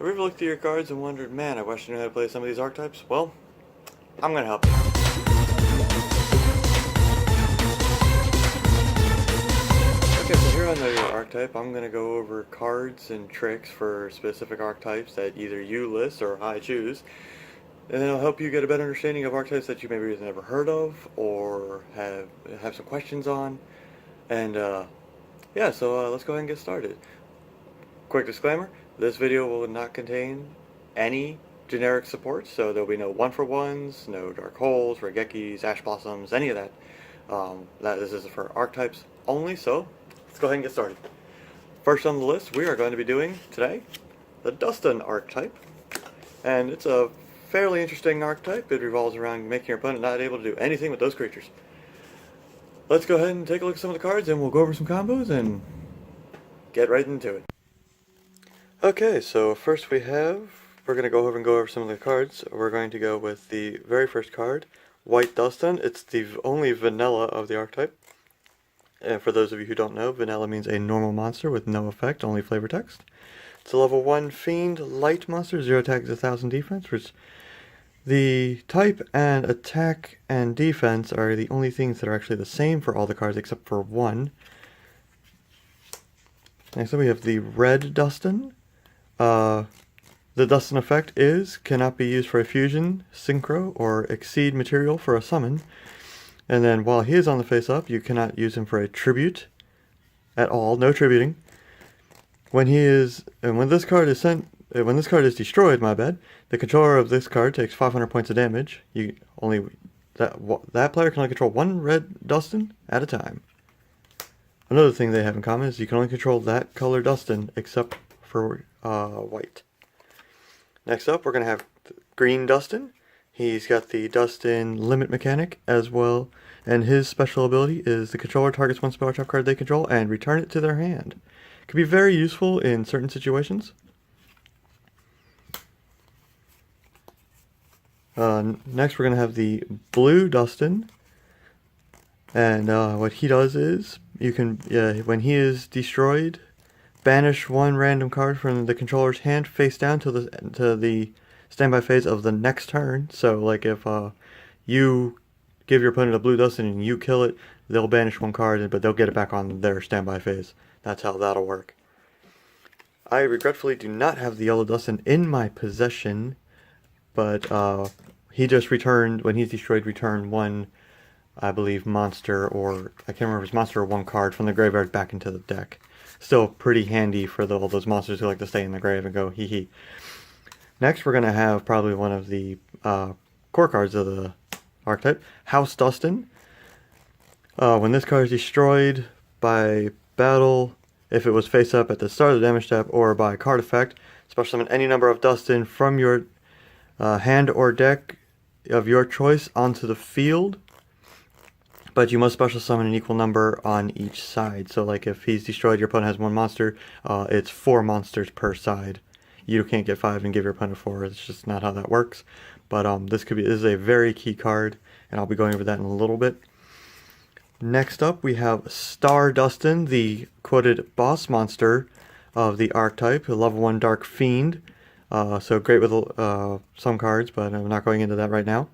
Have you ever looked at your cards and wondered, man, I wish I knew how to play some of these archetypes? Well, I'm going to help you. Okay, so here on the archetype, I'm going to go over cards and tricks for specific archetypes that either you list or I choose. And it'll help you get a better understanding of archetypes that you maybe have never heard of or have some questions on. And yeah, so let's go ahead and get started. Quick disclaimer, this video will not contain any generic support, so there'll be no one-for-ones, no dark holes, regekis, ash blossoms, any of that. This is for archetypes only, so let's go ahead and get started. First on the list, we are going to be doing today the Duston archetype, and it's a fairly interesting archetype. It revolves around making your opponent not able to do anything with those creatures. Let's go ahead and take a look at some of the cards, and we'll go over some combos and get right into it. Okay, so first we're going to go over some of the cards. We're going to go with the very first card, White Duston. It's the only vanilla of the archetype. And for those of you who don't know, vanilla means a normal monster with no effect, only flavor text. It's a level 1 Fiend light monster, 0 attack, 1,000 defense, which the type and attack and defense are the only things that are actually the same for all the cards except for one. Next up we have the Red Duston. The Duston effect cannot be used for a fusion, synchro, or exceed material for a summon. And then while he is on the face up, you cannot use him for a tribute at all, no tributing. When this card is destroyed, the controller of this card takes 500 points of damage. That player can only control one Red Duston at a time. Another thing they have in common is you can only control that color Duston except for white. Next up, we're going to have Green Duston. He's got the Duston limit mechanic as well, and his special ability is the controller targets one spell or trap card they control and return it to their hand. It can be very useful in certain situations. Next, we're going to have the Blue Duston, and what he does is when he is destroyed, banish one random card from the controller's hand face down to the standby phase of the next turn. So, like if you give your opponent a Blue Duston and you kill it, they'll banish one card, but they'll get it back on their standby phase. That's how that'll work. I regretfully do not have the Yellow Duston in my possession, but he just returned, when he's destroyed, return one, I believe, monster, or I can't remember if it's monster or one card from the graveyard back into the deck. Still pretty handy for all those monsters who like to stay in the grave and go hee hee. Next, we're going to have probably one of the core cards of the archetype, House Duston. When this card is destroyed by battle, if it was face up at the start of the damage step, or by card effect, special summon any number of Duston from your hand or deck of your choice onto the field. But you must special summon an equal number on each side. So like if he's destroyed, your opponent has one monster, it's 4 monsters per side. You can't get 5 and give your opponent 4. It's just not how that works. But this is a very key card, and I'll be going over that in a little bit. Next up, we have Star Duston, the quoted boss monster of the archetype, a level 1 Dark Fiend. So great with some cards, but I'm not going into that right now.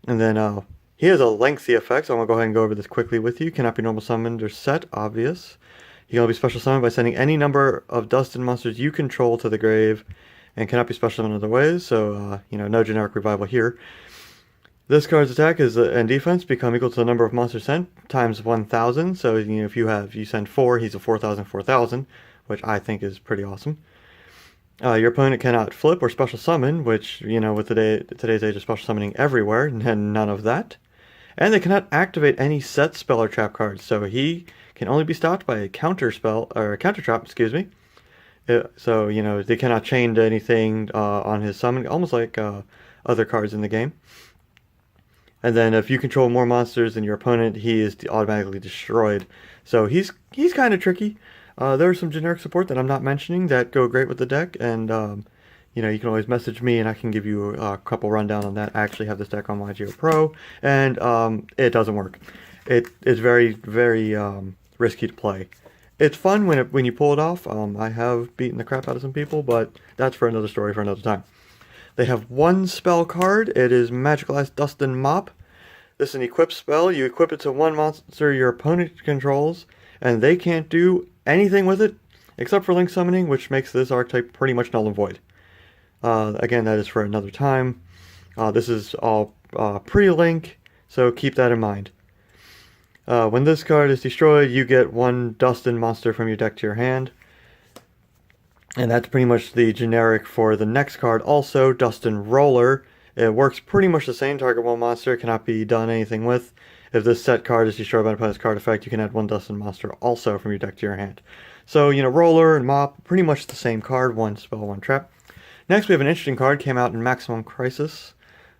And then he has a lengthy effect, so I'm going to go ahead and go over this quickly with you. Cannot be normal summoned or set, obvious. He can only be special summoned by sending any number of Duston monsters you control to the grave, and cannot be special summoned in other ways, so, no generic revival here. This card's attack and defense become equal to the number of monsters sent times 1,000, so, if you send 4, he's a 4,000, which I think is pretty awesome. Your opponent cannot flip or special summon, which, with today's age of special summoning everywhere, and none of that. And they cannot activate any set spell or trap cards, so he can only be stopped by a counter spell, or a counter trap, excuse me. So, they cannot chain to anything on his summon, almost like other cards in the game. And then if you control more monsters than your opponent, he is automatically destroyed. So he's kind of tricky. There's some generic support that I'm not mentioning that go great with the deck, and you can always message me and I can give you a couple rundown on that. I actually have this deck on YGO Pro, and it doesn't work. It is very, very risky to play. it's fun when you pull it off. I have beaten the crap out of some people, but that's for another story for another time. They have one spell card. It is Magical Ice Dustin Mop. This is an equip spell. You equip it to one monster your opponent controls, and they can't do anything with it except for link summoning, which makes this archetype pretty much null and void. Again, that is for another time. This is all pre-link, so keep that in mind. When this card is destroyed, you get one Dustin monster from your deck to your hand. And that's pretty much the generic for the next card. Also, Dustin Roller. It works pretty much the same. Target one monster, cannot be done anything with. If this set card is destroyed by an opponent's card effect, you can add one Dustin monster also from your deck to your hand. So, Roller and Mop, pretty much the same card. One spell, one trap. Next, we have an interesting card. Came out in Maximum Crisis.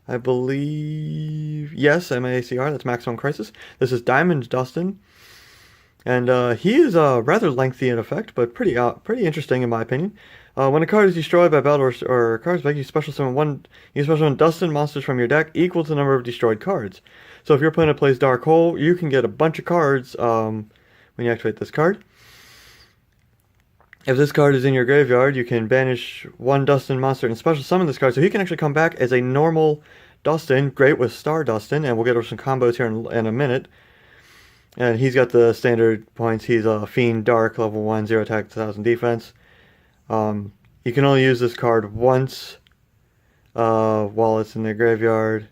I believe, yes, MACR, that's Maximum Crisis. This is Diamond Dustin. And he is rather lengthy in effect, but pretty interesting in my opinion. When a card is destroyed by battle or card effect, you special summon Dustin monsters from your deck equal to the number of destroyed cards. So if your opponent plays Dark Hole, you can get a bunch of cards when you activate this card. If this card is in your graveyard, you can banish one Dustin monster and special summon this card, so he can actually come back as a normal Dustin, great with Star Dustin, and we'll get over some combos here in a minute. And he's got the standard points. He's a Fiend, Dark, level 1, 0 attack, 1000 defense. You can only use this card once while it's in the graveyard.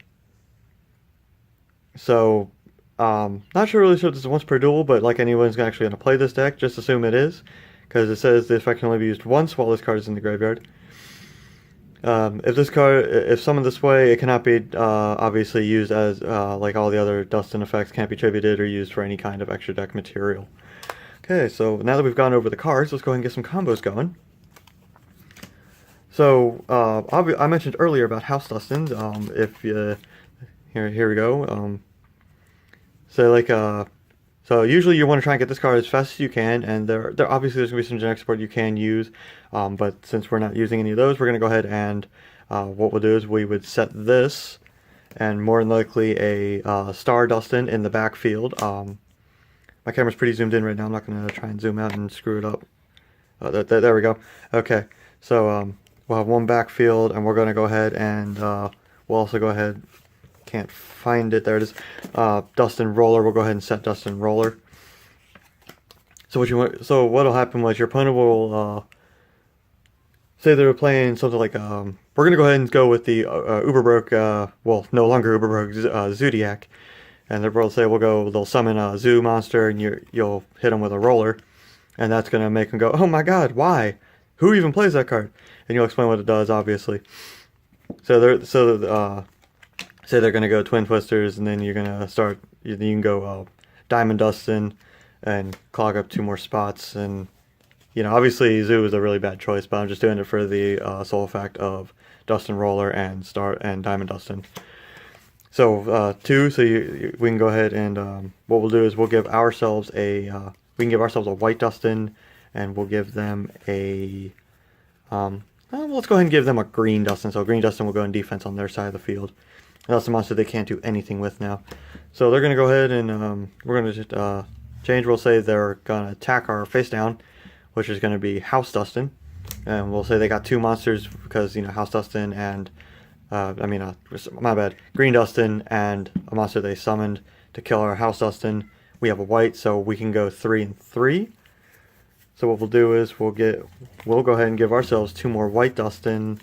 So, not really sure if this is once per duel, but like anyone's actually going to play this deck, just assume it is. Because it says the effect can only be used once while this card is in the graveyard. If summoned this way, it cannot be obviously used as like all the other Dustin effects, can't be tributed or used for any kind of extra deck material. Okay, so now that we've gone over the cards, let's go ahead and get some combos going. So I mentioned earlier about House Dustins. Here we go. So usually you want to try and get this card as fast as you can, and there obviously there's going to be some generic support you can use, but since we're not using any of those, we're going to go ahead and what we'll do is we would set this, and more than likely a Star Dustin in the backfield. My camera's pretty zoomed in right now. I'm not going to try and zoom out and screw it up. There we go. Okay, so we'll have one backfield, and we're going to go ahead and we'll also go ahead. Can't find it. There it is. Dustin Roller. We'll go ahead and set Dustin Roller. So what'll happen was your opponent will say they're playing something like we're gonna go ahead and go with the Uber Broke. Well, no longer Uber Broke Zodiac, and they'll say they'll summon a Zoo monster, and you'll hit them with a Roller, and that's gonna make them go, oh my God, why? Who even plays that card? And you'll explain what it does, obviously. Say they're going to go Twin Twisters, and then you're going to start, you can go Diamond Dustin and clog up 2 more spots. And, obviously Zoo is a really bad choice, but I'm just doing it for the sole effect of Dustin Roller and Diamond Dustin. So, 2, so we can go ahead and what we'll do is we'll give ourselves a White Dustin, and we'll give them a, let's go ahead and give them a Green Dustin. So Green Dustin will go in defense on their side of the field. And that's a monster they can't do anything with now. So they're going to go ahead and we're going to just change. We'll say they're going to attack our face down, which is going to be House Dustin. And we'll say they got 2 monsters because, House Dustin and, my bad, Green Dustin and a monster they summoned to kill our House Dustin. We have a white, so we can go 3 and 3. So what we'll do is we'll go ahead and give ourselves 2 more White Dustin.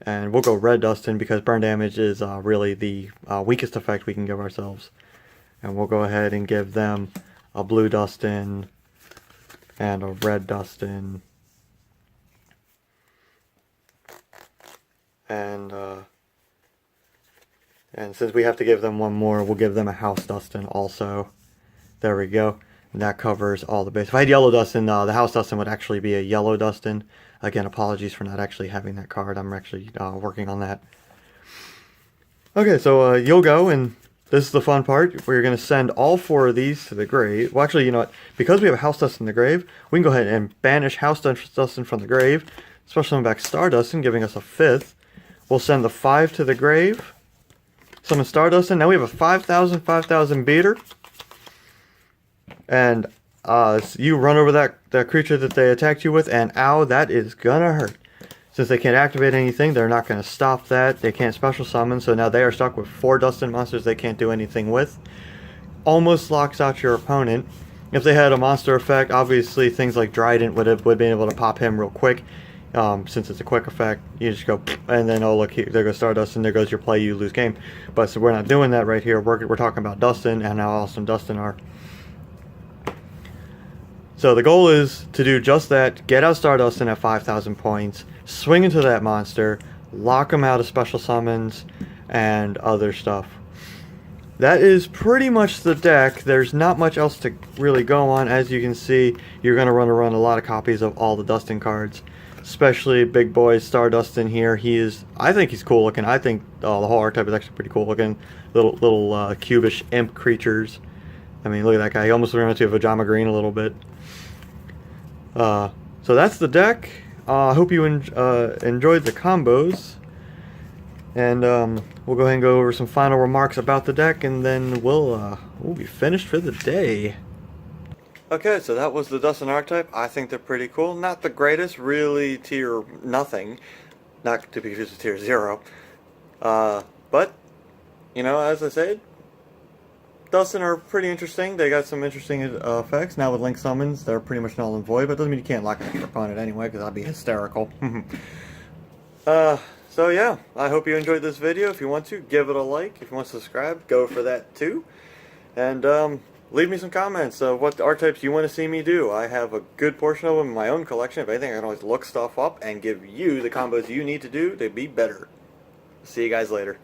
And we'll go Red Dustin because burn damage is really the weakest effect we can give ourselves. And we'll go ahead and give them a Blue Dustin and a Red Dustin. And since we have to give them one more, we'll give them a House Dustin also. There we go. And that covers all the base. If I had Yellow Dustin, the House Dustin would actually be a Yellow Dustin. Again, apologies for not actually having that card. I'm actually working on that. Okay, so you'll go, and this is the fun part. We're going to send all 4 of these to the grave. Well, actually, you know what? Because we have a House Dustin in the grave, we can go ahead and banish House Dustin from the grave. Special summon back Star Dustin, giving us a 5th. We'll send the 5 to the grave. Summon Star Dustin. Now we have a 5,000 beater. And you run over that creature that they attacked you with, and ow, that is gonna hurt. Since they can't activate anything, they're not going to stop that. They can't special summon, so now they are stuck with 4 Dustin monsters they can't do anything with. Almost locks out your opponent. If they had a monster effect, obviously things like Trident would have been able to pop him real quick. Since it's a quick effect, you just go, and then, oh look, there goes Stardust, and there goes your play, you lose game. But so we're not doing that right here. We're talking about Dustin and how awesome Dustin are. So the goal is to do just that, get out Stardustin at 5,000 points, swing into that monster, lock him out of special summons, and other stuff. That is pretty much the deck. There's not much else to really go on. As you can see, you're going to run a lot of copies of all the Dustin cards, especially big boy Stardustin here. I think he's cool looking. I think the whole archetype is actually pretty cool looking. Little cubish imp creatures. I mean, look at that guy. He almost reminds me of a Vajama Green a little bit. So that's the deck. I hope you enjoyed the combos. And we'll go ahead and go over some final remarks about the deck, and then we'll be finished for the day. Okay, so that was the Dustin archetype. I think they're pretty cool. Not the greatest, really tier nothing. Not to be confused with tier 0. But, you know, as I said, Dustin are pretty interesting. They got some interesting effects. Now with Link Summons, they're pretty much null and void, but it doesn't mean you can't lock out your opponent anyway, because that'd be hysterical. So yeah, I hope you enjoyed this video. If you want to, give it a like. If you want to subscribe, go for that too. And leave me some comments of what archetypes you want to see me do. I have a good portion of them in my own collection. If anything, I can always look stuff up and give you the combos you need to do to be better. See you guys later.